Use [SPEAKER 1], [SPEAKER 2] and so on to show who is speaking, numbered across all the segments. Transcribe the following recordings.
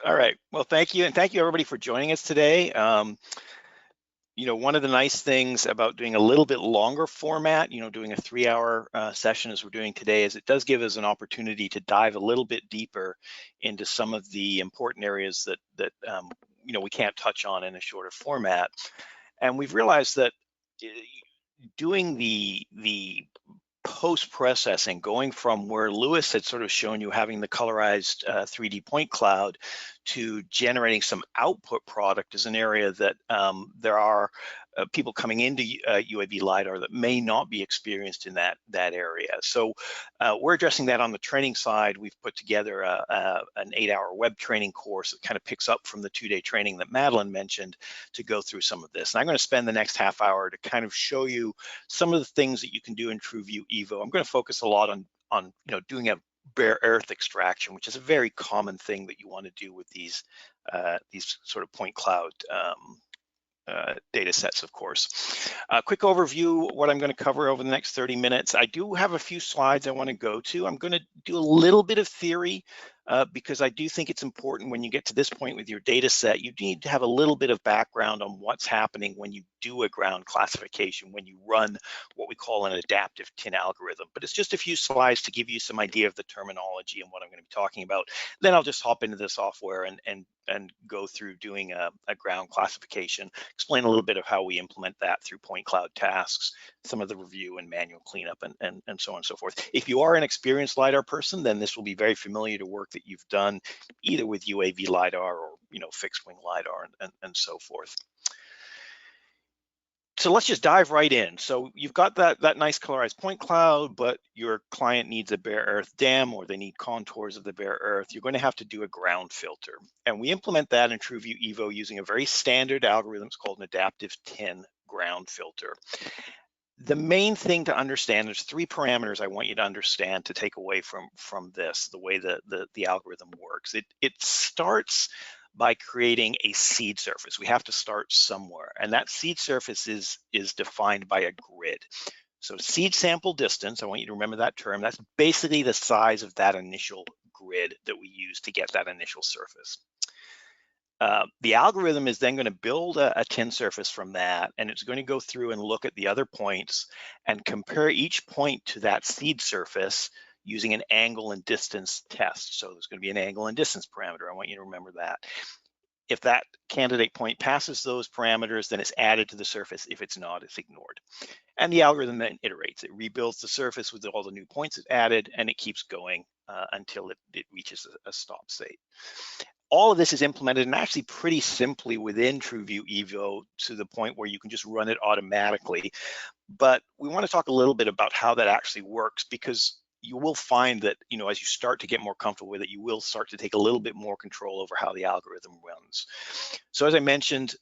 [SPEAKER 1] All right. Well, thank you. And thank you everybody for joining us today. One of the nice things about doing a little bit longer format, doing a 3-hour session as we're doing today, is it does give us an opportunity to dive a little bit deeper into some of the important areas that we can't touch on in a shorter format. And we've realized that doing the post-processing, going from where Lewis had sort of shown you having the colorized 3D point cloud to generating some output product, is an area that there are people coming into UAV LiDAR that may not be experienced in that area. So we're addressing that on the training side. We've put together an 8-hour web training course that kind of picks up from the 2-day training that Madeline mentioned to go through some of this. And I'm going to spend the next half hour to kind of show you some of the things that you can do in TrueView EVO. I'm going to focus a lot on doing a bare earth extraction, which is a very common thing that you want to do with these sort of point cloud data sets, of course. A quick overview, what I'm going to cover over the next 30 minutes. I do have a few slides I want to go to. I'm going to do a little bit of theory because I do think it's important when you get to this point with your data set, you need to have a little bit of background on what's happening when you do a ground classification, when you run what we call an adaptive TIN algorithm. But it's just a few slides to give you some idea of the terminology and what I'm going to be talking about. Then I'll just hop into the software and go through doing a ground classification, explain a little bit of how we implement that through point cloud tasks, some of the review and manual cleanup, and so on and so forth. If you are an experienced LiDAR person, then this will be very familiar to work that you've done either with UAV LiDAR or fixed wing LiDAR and so forth. So let's just dive right in. So you've got that nice colorized point cloud, but your client needs a bare earth dam, or they need contours of the bare earth. You're going to have to do a ground filter. And we implement that in TrueView EVO using a very standard algorithm. It's called an adaptive TIN ground filter. The main thing to understand, there's 3 parameters I want you to understand to take away from this, the way the algorithm works. It starts by creating a seed surface. We have to start somewhere, and that seed surface is defined by a grid. So seed sample distance, I want you to remember that term. That's basically the size of that initial grid that we use to get that initial surface. The algorithm is then going to build a TIN surface from that, and it's going to go through and look at the other points and compare each point to that seed surface using an angle and distance test. So there's going to be an angle and distance parameter. I want you to remember that. If that candidate point passes those parameters, then it's added to the surface. If it's not, it's ignored. And the algorithm then iterates. It rebuilds the surface with all the new points it added, and it keeps going until it reaches a stop state. All of this is implemented and actually pretty simply within TrueView EVO to the point where you can just run it automatically. But we want to talk a little bit about how that actually works, because you will find that, as you start to get more comfortable with it, you will start to take a little bit more control over how the algorithm runs. So as I mentioned,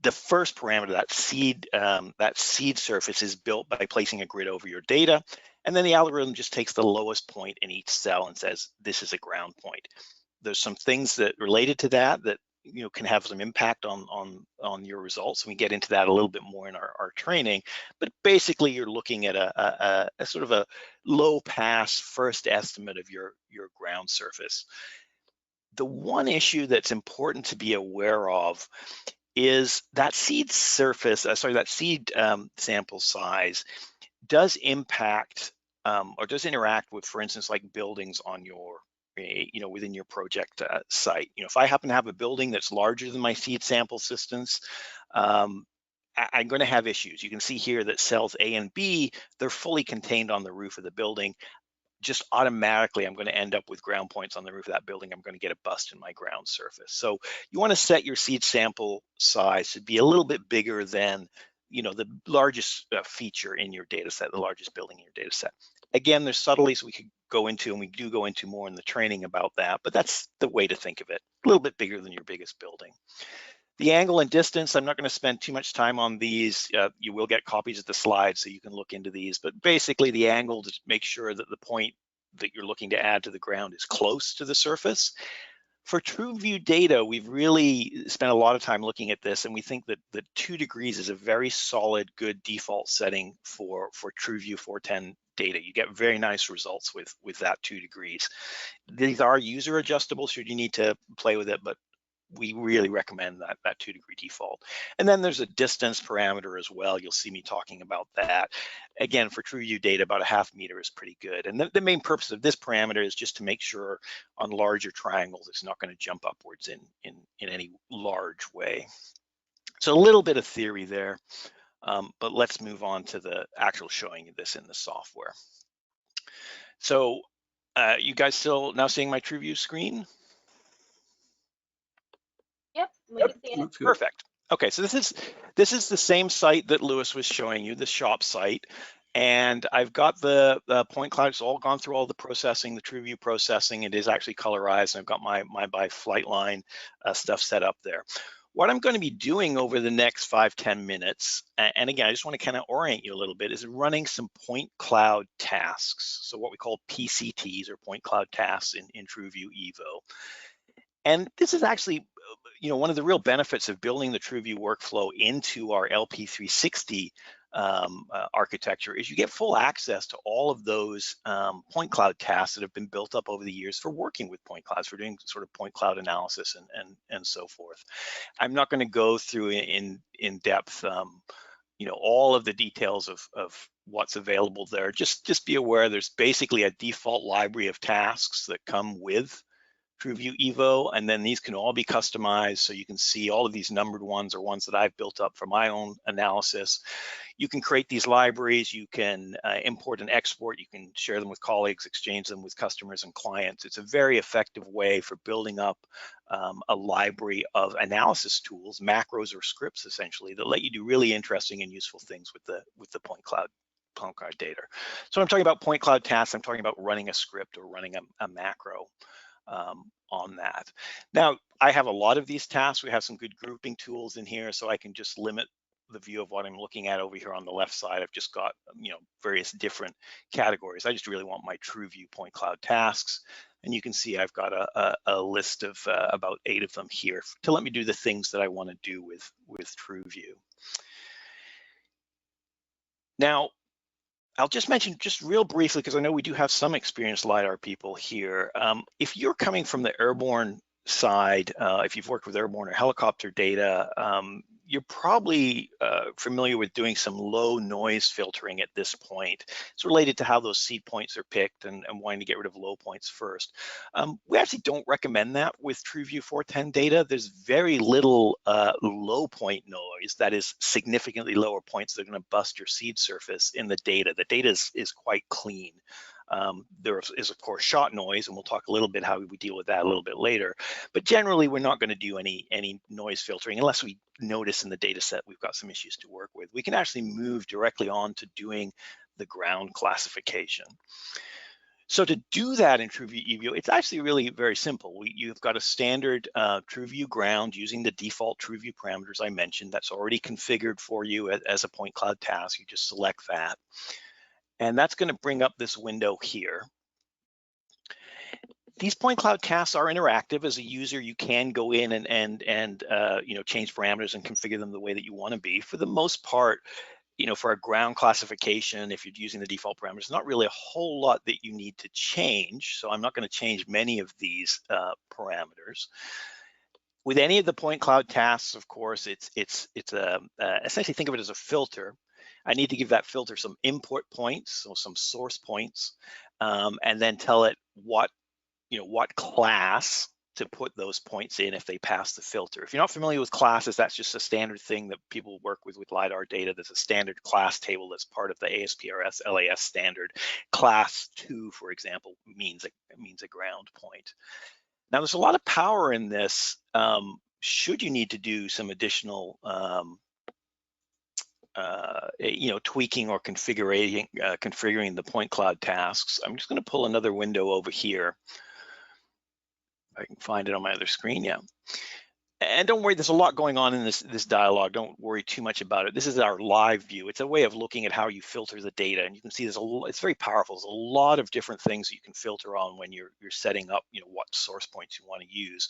[SPEAKER 1] the first parameter, that seed surface, is built by placing a grid over your data. And then the algorithm just takes the lowest point in each cell and says, this is a ground point. There's some things that related to that can have some impact on your results. We get into that a little bit more in our training, but basically you're looking at a sort of a low pass first estimate of your ground surface. The one issue that's important to be aware of is that seed surface, that seed sample size does impact or does interact with, for instance, like buildings on your within your project site. If I happen to have a building that's larger than my seed sample distance, I'm going to have issues. You can see here that cells A and B, they're fully contained on the roof of the building. Just automatically, I'm going to end up with ground points on the roof of that building. I'm going to get a bust in my ground surface. So you want to set your seed sample size to be a little bit bigger than the largest feature in your data set, the largest building in your data set. Again, there's subtleties we could go into, and we do go into more in the training about that, but that's the way to think of it, a little bit bigger than your biggest building. The angle and distance, I'm not going to spend too much time on these. You will get copies of the slides so you can look into these, but basically the angle to make sure that the point that you're looking to add to the ground is close to the surface. For TrueView data, we've really spent a lot of time looking at this, and we think that 2 degrees is a very solid, good default setting for TrueView 410 data. You get very nice results with that 2 degrees. These are user adjustable should you need to play with it, but we really recommend that 2 degree default. And then there's a distance parameter as well. You'll see me talking about that. Again, for TrueView data, about a 1/2 meter is pretty good. And the main purpose of this parameter is just to make sure on larger triangles, it's not going to jump upwards in any large way. So a little bit of theory there, but let's move on to the actual showing of this in the software. So you guys still now seeing my TrueView screen?
[SPEAKER 2] Yep, we can see it.
[SPEAKER 1] Perfect. Okay, so this is the same site that Lewis was showing you, the shop site, and I've got the point cloud. It's all gone through all the processing, the TrueView processing. It is actually colorized, and I've got my by flight line stuff set up there. What I'm going to be doing over the next 5-10 minutes, and again, I just want to kind of orient you a little bit, is running some point cloud tasks. So what we call PCTs, or point cloud tasks in TrueView EVO. And this is actually, one of the real benefits of building the TrueView workflow into our LP360 architecture is you get full access to all of those point cloud tasks that have been built up over the years for working with point clouds, for doing sort of point cloud analysis and so forth. I'm not going to go through in depth, all of the details of what's available there. Just be aware there's basically a default library of tasks that come with TrueView EVO, and then these can all be customized, so you can see all of these numbered ones are ones that I've built up for my own analysis. You can create these libraries, you can import and export, you can share them with colleagues, exchange them with customers and clients. It's a very effective way for building up a library of analysis tools, macros or scripts essentially, that let you do really interesting and useful things with the point cloud data. So when I'm talking about point cloud tasks, I'm talking about running a script or running a macro on that. Now, I have a lot of these tasks. We have some good grouping tools in here, so I can just limit the view of what I'm looking at over here on the left side. I've just got, various different categories. I just really want my TrueView point cloud tasks. And you can see I've got a list of about 8 of them here to let me do the things that I want to do with TrueView. Now, I'll just mention just real briefly, because I know we do have some experienced LiDAR people here. If you're coming from the airborne side, if you've worked with airborne or helicopter data, you're probably familiar with doing some low noise filtering at this point. It's related to how those seed points are picked and wanting to get rid of low points first. We actually don't recommend that with TrueView 410 data. There's very little low point noise, that is significantly lower points that are going to bust your seed surface in the data. The data is quite clean. There is, of course, shot noise, and we'll talk a little bit how we deal with that a little bit later. But generally, we're not going to do any noise filtering unless we notice in the data set we've got some issues to work with. We can actually move directly on to doing the ground classification. So to do that in TrueView EVO, it's actually really very simple. You've got a standard TrueView ground using the default TrueView parameters I mentioned. That's already configured for you as a point cloud task. You just select that. And that's going to bring up this window here. These point cloud tasks are interactive. As a user, you can go in and change parameters and configure them the way that you want to be. For the most part, for a ground classification, if you're using the default parameters, not really a whole lot that you need to change. So I'm not going to change many of these parameters. With any of the point cloud tasks, of course, it's essentially think of it as a filter. I need to give that filter some input points, so some source points, and then tell it what class to put those points in if they pass the filter. If you're not familiar with classes, that's just a standard thing that people work with LiDAR data. There's a standard class table that's part of the ASPRS LAS standard. Class 2, for example, means a ground point. Now, there's a lot of power in this. Should you need to do some additional tweaking or configuring the point cloud tasks. I'm just going to pull another window over here. If I can find it on my other screen, yeah. And don't worry, there's a lot going on in this dialogue. Don't worry too much about it. This is our live view. It's a way of looking at how you filter the data, and you can see it's very powerful. There's a lot of different things you can filter on when you're setting up, what source points you want to use.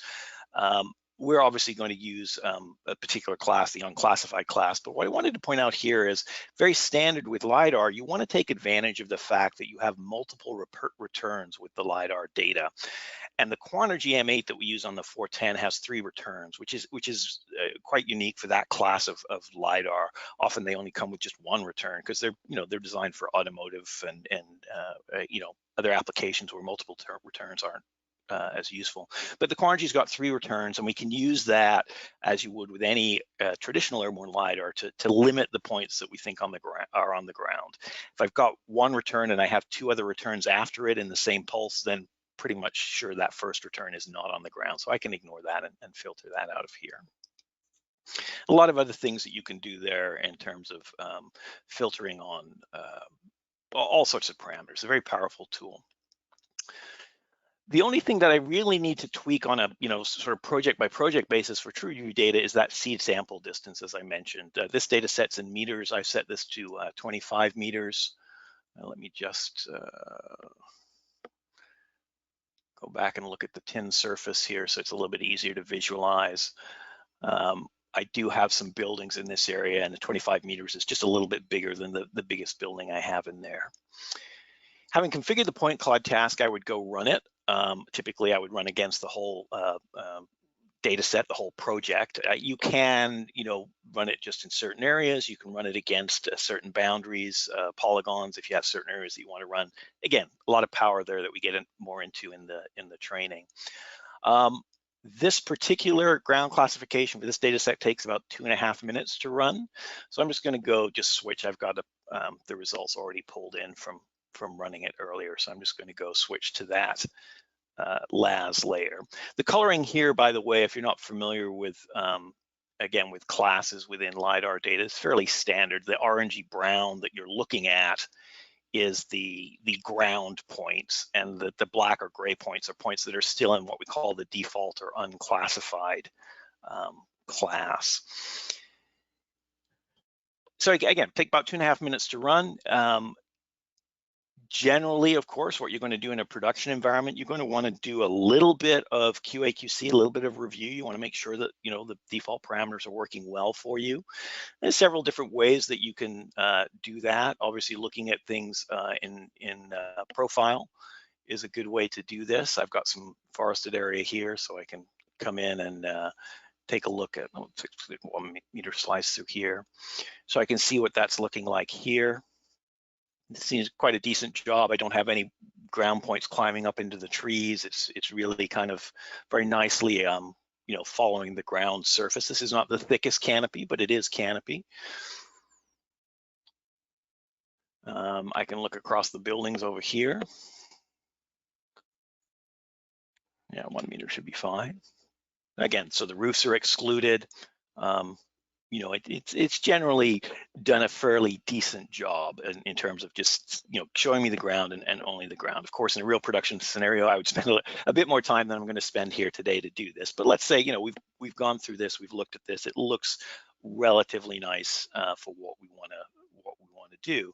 [SPEAKER 1] we're obviously going to use a particular class, the unclassified class. But what I wanted to point out here is very standard with LiDAR, you want to take advantage of the fact that you have multiple returns with the LiDAR data. And the Quanergy M8 that we use on the 410 has 3 returns, which is quite unique for that class of LiDAR. Often they only come with just 1 return because they're designed for automotive and other applications where multiple returns aren't as useful. But the Quanergy's got 3 returns, and we can use that as you would with any traditional airborne LiDAR to limit the points that we think are on the ground. If I've got 1 return and I have 2 other returns after it in the same pulse, then pretty much sure that first return is not on the ground. So I can ignore that and filter that out of here. A lot of other things that you can do there in terms of filtering on all sorts of parameters. A very powerful tool. The only thing that I really need to tweak on a sort of project by project basis for TrueView data is that seed sample distance, as I mentioned. This data set's in meters. I've set this to 25 meters. Let me just go back and look at the tin surface here, so it's a little bit easier to visualize. I do have some buildings in this area, and the 25 meters is just a little bit bigger than the biggest building I have in there. Having configured the point cloud task, I would go run it. Typically, I would run against the whole data set, the whole project. You can, run it just in certain areas. You can run it against certain boundaries, polygons, if you have certain areas that you want to run. Again, a lot of power there that we get more into in the training. This particular ground classification for this data set takes about 2.5 minutes to run. So I'm just going to just switch. I've got the results already pulled in from running it earlier. So I'm just going to go switch to that LAS layer. The coloring here, by the way, if you're not familiar with, again, with classes within LiDAR data, is fairly standard. The orangey brown that you're looking at is the ground points, and the black or gray points are points that are still in what we call the default or unclassified class. So again, take about 2.5 minutes to run. Generally, of course, what you're going to do in a production environment, you're going to want to do a little bit of QA/QC, a little bit of review. You want to make sure that the default parameters are working well for you. There's several different ways that you can do that. Obviously, looking at things in profile is a good way to do this. I've got some forested area here, so I can come in and take a look at 1 meter slice through here, so I can see what that's looking like here. It seems quite a decent job. I don't have any ground points climbing up into the trees. It's really kind of very nicely, following the ground surface. This is not the thickest canopy, but it is canopy. I can look across the buildings over here. Yeah, 1 meter should be fine. Again, so the roofs are excluded. It's generally done a fairly decent job in terms of just showing me the ground and only the ground. Of course, in a real production scenario, I would spend a bit more time than I'm going to spend here today to do this. But let's say we've gone through this, we've looked at this. It looks relatively nice for what we want to do.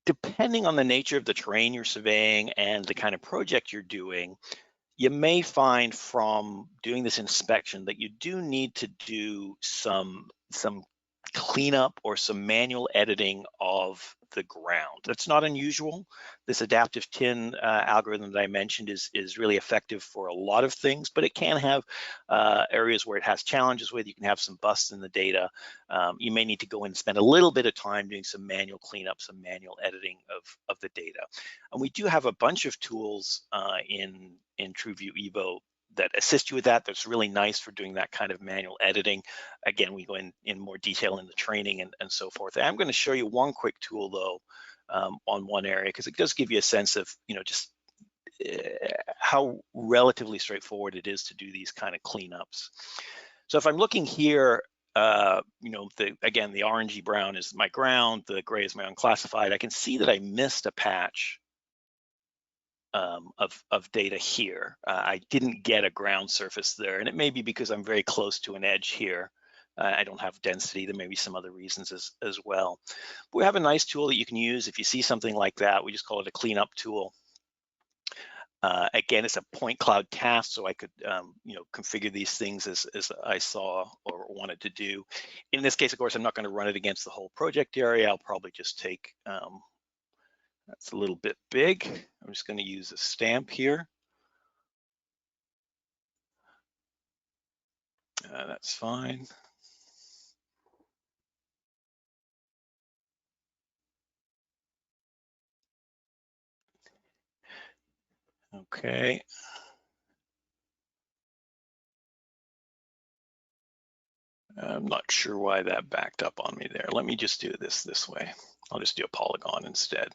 [SPEAKER 1] Depending on the nature of the terrain you're surveying and the kind of project you're doing, you may find from doing this inspection that you do need to do some cleanup or some manual editing of the ground. That's not unusual. This adaptive tin algorithm that I mentioned is really effective for a lot of things, but it can have areas where it has challenges with. You can have some busts in the data. You may need to go in and spend a little bit of time doing some manual cleanup, some manual editing of the data. And we do have a bunch of tools in TrueView EVO that assist you with that. That's really nice for doing that kind of manual editing. Again, we go in more detail in the training and so forth. I'm going to show you one quick tool though on one area, because it does give you a sense of just how relatively straightforward it is to do these kind of cleanups. So if I'm looking here, again, the orangey brown is my ground, the gray is my unclassified. I can see that I missed a patch of data here. I didn't get a ground surface there, and it may be because I'm very close to an edge here. I don't have density. There may be some other reasons as well. But we have a nice tool that you can use if you see something like that. We just call it a cleanup tool. Again, it's a point cloud task, so I could configure these things as I saw or wanted to do. In this case, of course, I'm not going to run it against the whole project area. I'll probably just take, that's a little bit big. I'm just going to use a stamp here. That's fine. Okay. I'm not sure why that backed up on me there. Let me just do this way. I'll just do a polygon instead.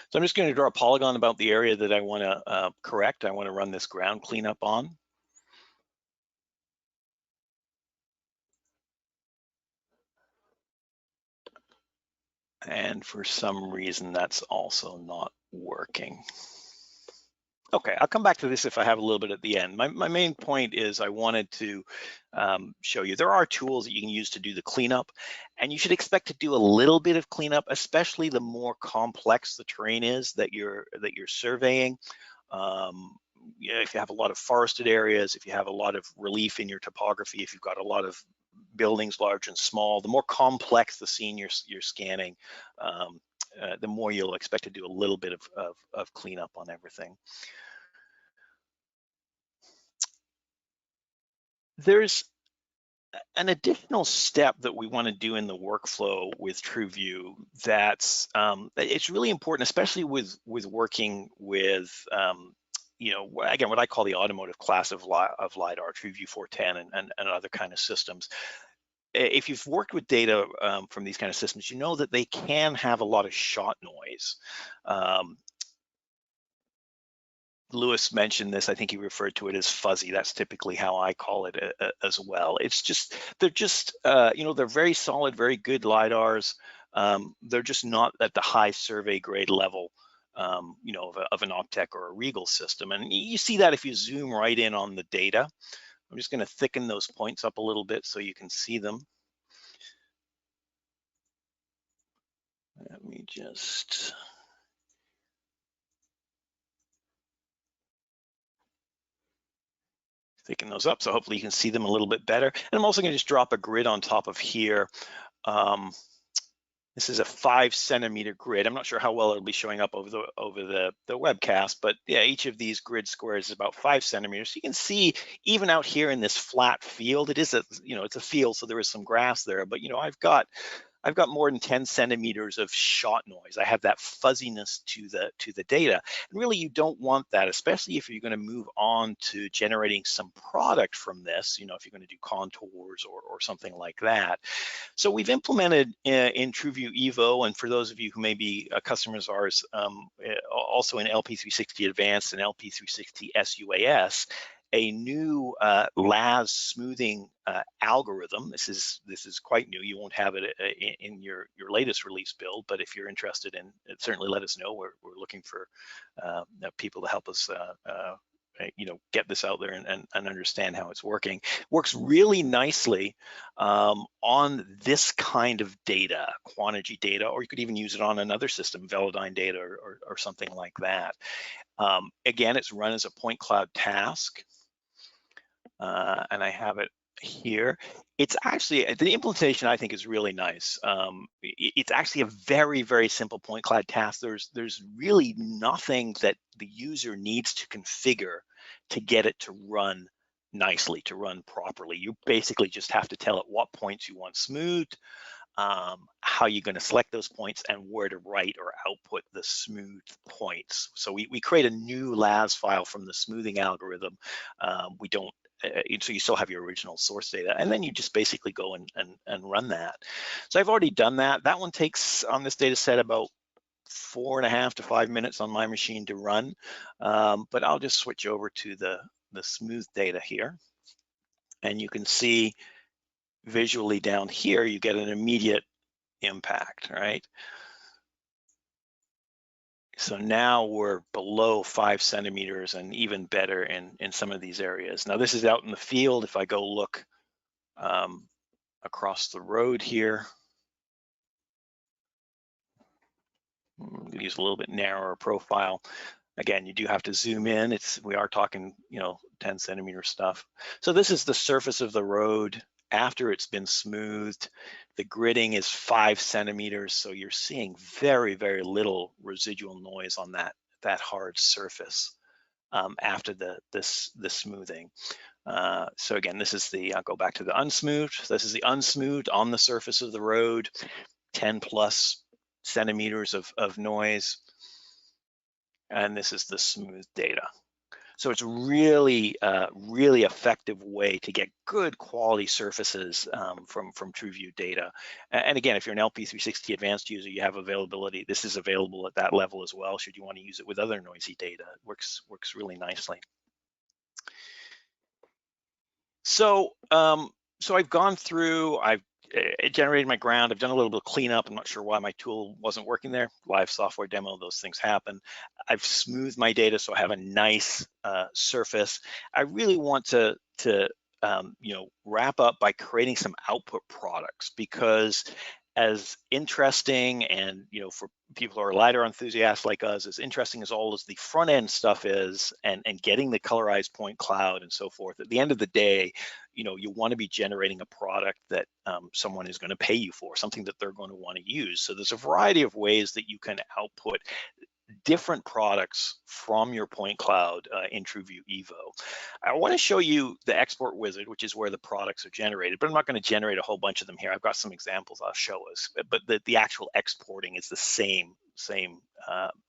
[SPEAKER 1] So I'm just going to draw a polygon about the area that I want to correct. I want to run this ground cleanup on. And for some reason, that's also not working. Okay, I'll come back to this if I have a little bit at the end. My main point is I wanted to show you there are tools that you can use to do the cleanup, and you should expect to do a little bit of cleanup, especially the more complex the terrain is that you're surveying. If you have a lot of forested areas, if you have a lot of relief in your topography, if you've got a lot of buildings, large and small, the more complex the scene you're scanning, the more you'll expect to do a little bit of cleanup on everything. There's an additional step that we want to do in the workflow with TrueView that's it's really important, especially with working with again, what I call the automotive class of LiDAR, TrueView 410 and other kind of systems. If you've worked with data from these kind of systems, you know that they can have a lot of shot noise. Lewis mentioned this. I think he referred to it as fuzzy. That's typically how I call it as well. It's just, they're just, they're very solid, very good LiDARs. They're just not at the high survey grade level, of an Optec or a Regal system. And you see that if you zoom right in on the data. I'm just going to thicken those points up a little bit so you can see them. Let me just thicken those up so hopefully you can see them a little bit better. And I'm also going to just drop a grid on top of here. This is a 5 centimeter grid. I'm not sure how well it'll be showing up over the webcast, but yeah, each of these grid squares is about 5 centimeters. So you can see even out here in this flat field, it is it's a field, so there is some grass there, but I've got more than 10 centimeters of shot noise. I have that fuzziness to the data. And really, you don't want that, especially if you're going to move on to generating some product from this, if you're going to do contours or something like that. So we've implemented in TrueView EVO, and for those of you who may be customers of ours, also in LP360 Advanced and LP360 SUAS, a new LAS smoothing algorithm. This is quite new. You won't have it in your latest release build, but if you're interested in it, certainly let us know. We're looking for people to help us get this out there and understand how it's working. Works really nicely on this kind of data, Quantigy data, or you could even use it on another system, Velodyne data or something like that. Again, it's run as a point cloud task. And I have it here. It's actually, the implementation I think is really nice. It's actually a very, very simple point cloud task. There's really nothing that the user needs to configure to get it to run nicely, to run properly. You basically just have to tell it what points you want smoothed, how you're going to select those points, and where to write or output the smooth points. So we create a new LAS file from the smoothing algorithm. We don't, so you still have your original source data, and then you just basically go and run that. So I've already done that. That one takes, on this data set, about 4.5 to 5 minutes on my machine to run. But I'll just switch over to the smooth data here. And you can see visually down here, you get an immediate impact, right? So now we're below 5 centimeters and even better in some of these areas. Now this is out in the field. If I go look across the road here, use a little bit narrower profile. Again, you do have to zoom in. We are talking, 10 centimeter stuff. So this is the surface of the road after it's been smoothed. The gridding is 5 centimeters, so you're seeing very, very little residual noise on that hard surface after the smoothing. So again, this is I'll go back to the unsmoothed. This is the unsmoothed on the surface of the road, 10 plus centimeters of noise. And this is the smooth data. So it's really, really effective way to get good quality surfaces from TrueView data. And again, if you're an LP360 advanced user, you have availability. This is available at that level as well, should you want to use it with other noisy data. It works really nicely. So, so I've gone through, I've generated my ground. I've done a little bit of cleanup. I'm not sure why my tool wasn't working there. Live software demo, those things happen. I've smoothed my data so I have a nice surface. I really want to wrap up by creating some output products, because as interesting and, for people who are LiDAR enthusiasts like us, as interesting as all as the front end stuff is, and getting the colorized point cloud and so forth, at the end of the day, you want to be generating a product that someone is going to pay you for, something that they're going to want to use. So there's a variety of ways that you can output different products from your point cloud in TrueView EVO. I want to show you the export wizard, which is where the products are generated, but I'm not going to generate a whole bunch of them here. I've got some examples I'll show us, but the actual exporting is the same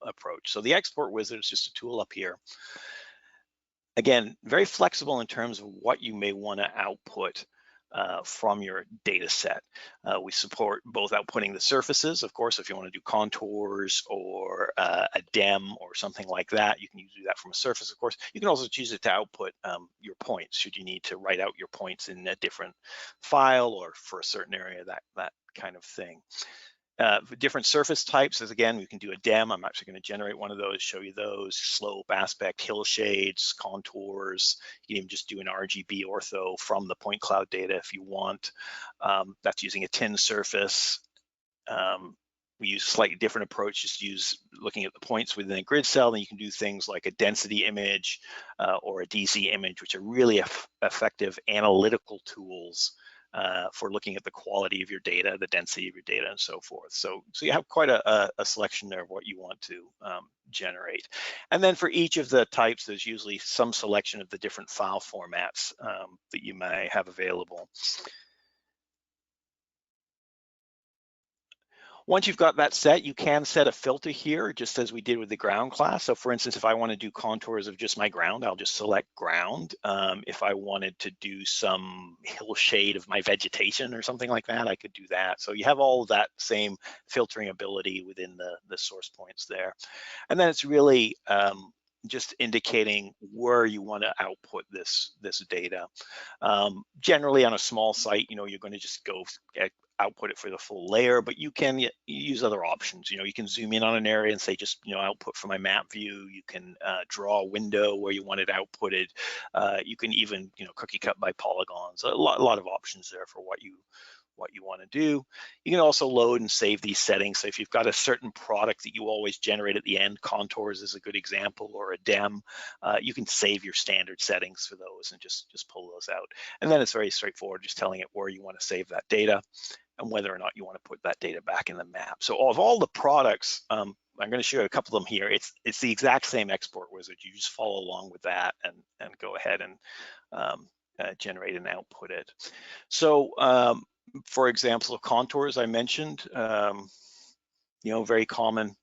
[SPEAKER 1] approach. So the export wizard is just a tool up here. Again, very flexible in terms of what you may want to output from your data set. We support both outputting the surfaces, of course. If you want to do contours or a DEM or something like that, you can do that from a surface, of course. You can also choose it to output your points, should you need to write out your points in a different file or for a certain area, that kind of thing. Different surface types, as again, we can do a DEM. I'm actually going to generate one of those, show you those: slope, aspect, hill shades, contours. You can even just do an RGB ortho from the point cloud data if you want. That's using a tin surface. We use a slightly different approach, just looking at the points within a grid cell. Then you can do things like a density image or a DC image, which are really effective analytical tools for looking at the quality of your data, the density of your data, and so forth. So you have quite a selection there of what you want to generate. And then for each of the types, there's usually some selection of the different file formats that you may have available. Once you've got that set, you can set a filter here, just as we did with the ground class. So for instance, if I want to do contours of just my ground, I'll just select ground. If I wanted to do some hill shade of my vegetation or something like that, I could do that. So you have all of that same filtering ability within the source points there. And then it's really just indicating where you want to output this data. Generally on a small site, you're going to just go output it for the full layer, but you can use other options. You can zoom in on an area and say, just output from my map view. You can draw a window where you want it outputted. You can even cookie cut by polygons. A lot of options there for what you want to do. You can also load and save these settings. So if you've got a certain product that you always generate at the end, contours is a good example, or a DEM, you can save your standard settings for those and just pull those out. And then it's very straightforward, just telling it where you want to save that data and whether or not you want to put that data back in the map. So of all the products, I'm going to show you a couple of them here. It's the exact same export wizard. You just follow along with that and go ahead and generate and output it. So for example, contours I mentioned, very common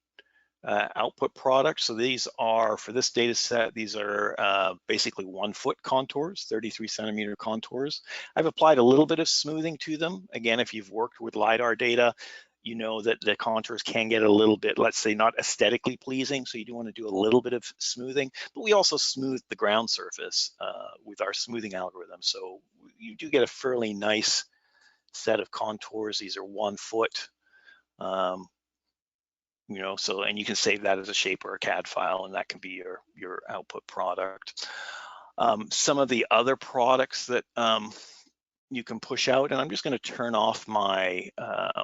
[SPEAKER 1] output products. So these are, for this data set, these are basically 1 foot contours, 33 centimeter contours. I've applied a little bit of smoothing to them. Again, if you've worked with LiDAR data, you know that the contours can get a little bit, let's say, not aesthetically pleasing. So you do want to do a little bit of smoothing, but we also smooth the ground surface with our smoothing algorithm. So you do get a fairly nice set of contours. These are 1 foot. So, and you can save that as a shape or a CAD file, and that can be your output product. Some of the other products that you can push out, and I'm just going to turn off my, I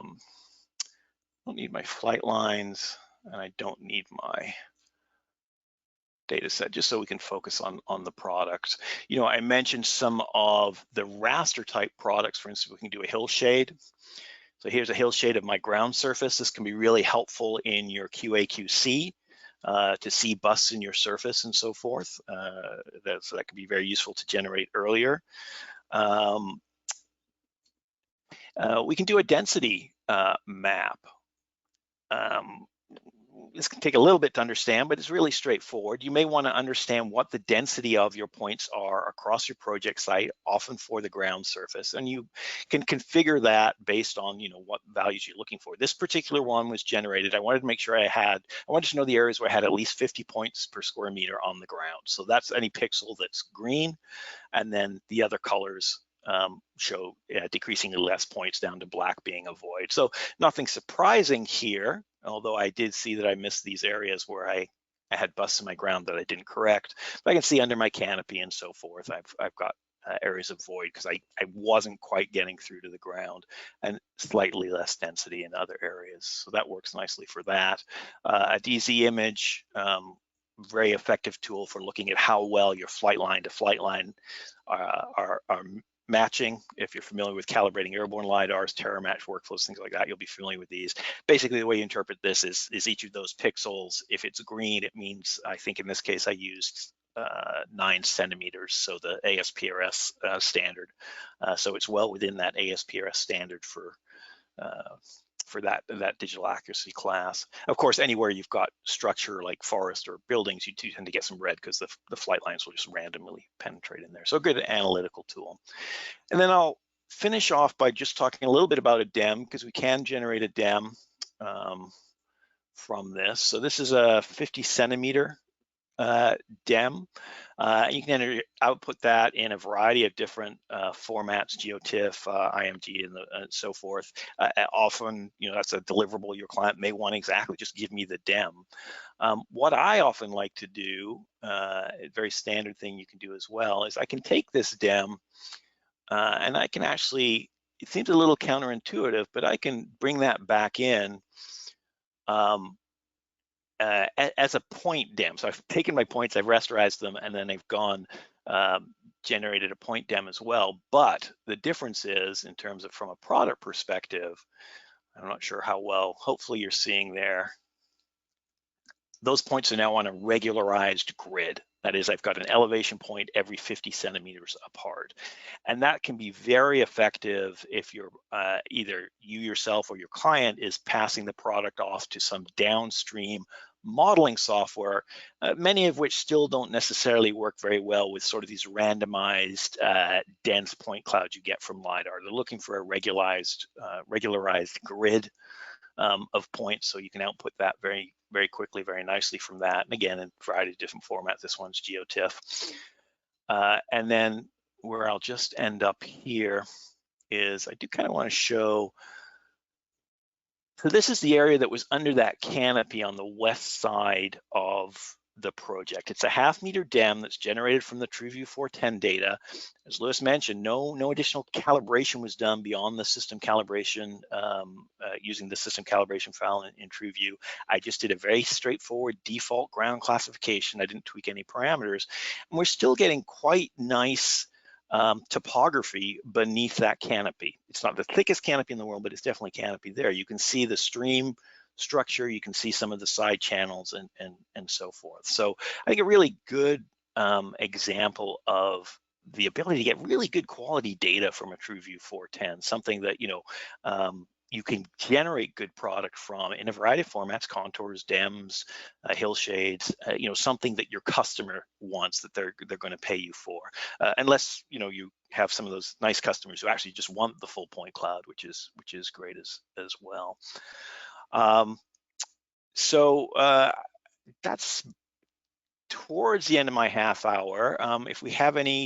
[SPEAKER 1] don't need my flight lines, and I don't need my data set, just so we can focus on the products. You know, I mentioned some of the raster type products. For instance, we can do a hillshade. So here's a hillshade of my ground surface. This can be really helpful in your QA/QC to see busts in your surface and so forth. So that can be very useful to generate earlier. We can do a density map. This can take a little bit to understand, but it's really straightforward. You may want to understand what the density of your points are across your project site, often for the ground surface, and you can configure that based on, you know, what values you're looking for. This particular one was generated. I wanted to make sure I wanted to know the areas where I had at least 50 points per square meter on the ground. So that's any pixel that's green, and then the other colors show decreasingly less points down to black being a void. So nothing surprising here, although I did see that I missed these areas where I had busts in my ground that I didn't correct. But I can see under my canopy and so forth, I've got areas of void because I wasn't quite getting through to the ground, and slightly less density in other areas. So that works nicely for that. A DZ image, very effective tool for looking at how well your flight line to flight line are matching. If you're familiar with calibrating airborne LiDARs, terror match workflows, things like that, you'll be familiar with these. Basically, the way you interpret this is each of those pixels, if it's green, it means, I think in this case, I used 9 centimeters, so the ASPRS standard. So it's well within that ASPRS standard for that digital accuracy class. Of course, anywhere you've got structure like forest or buildings, you do tend to get some red because the flight lines will just randomly penetrate in there. So a good analytical tool. And then I'll finish off by just talking a little bit about a DEM, because we can generate a DEM from this. So this is a 50 centimeter DEM. You can output that in a variety of different formats, GeoTIFF, IMG, and so forth. Often, you know, that's a deliverable your client may want exactly, just give me the DEM. What I often like to do, a very standard thing you can do as well, is I can take this DEM and I can actually, it seems a little counterintuitive, but I can bring that back in as a point DEM. So I've taken my points, I've rasterized them, and then they've gone generated a point DEM as well. But the difference is, in terms of from a product perspective, I'm not sure how well, hopefully you're seeing there, those points are now on a regularized grid. That is, I've got an elevation point every 50 centimeters apart. And that can be very effective if you're either you yourself or your client is passing the product off to some downstream modeling software, many of which still don't necessarily work very well with sort of these randomized dense point clouds you get from LiDAR. They're looking for a regularized grid of points, so you can output that very quickly, very nicely from that. And again, in a variety of different formats. This one's GeoTIFF. And then where I'll just end up here is I do kind of want to show, so this is the area that was under that canopy on the west side of the project. It's a 0.5 meter DEM that's generated from the TrueView 410 data. As Lewis mentioned, no additional calibration was done beyond the system calibration using the system calibration file in TrueView. I just did a very straightforward default ground classification. I didn't tweak any parameters, and we're still getting quite nice topography beneath that canopy. It's not the thickest canopy in the world, but it's definitely canopy there. You can see the stream structure, you can see some of the side channels and so forth. So I think a really good example of the ability to get really good quality data from a TrueView 410, something that, you know, you can generate good product from in a variety of formats, contours, DEMs, hillshades, you know, something that your customer wants, that they're going to pay you for, unless, you know, you have some of those nice customers who actually just want the full point cloud, which is great as well. So that's towards the end of my half hour. If we have any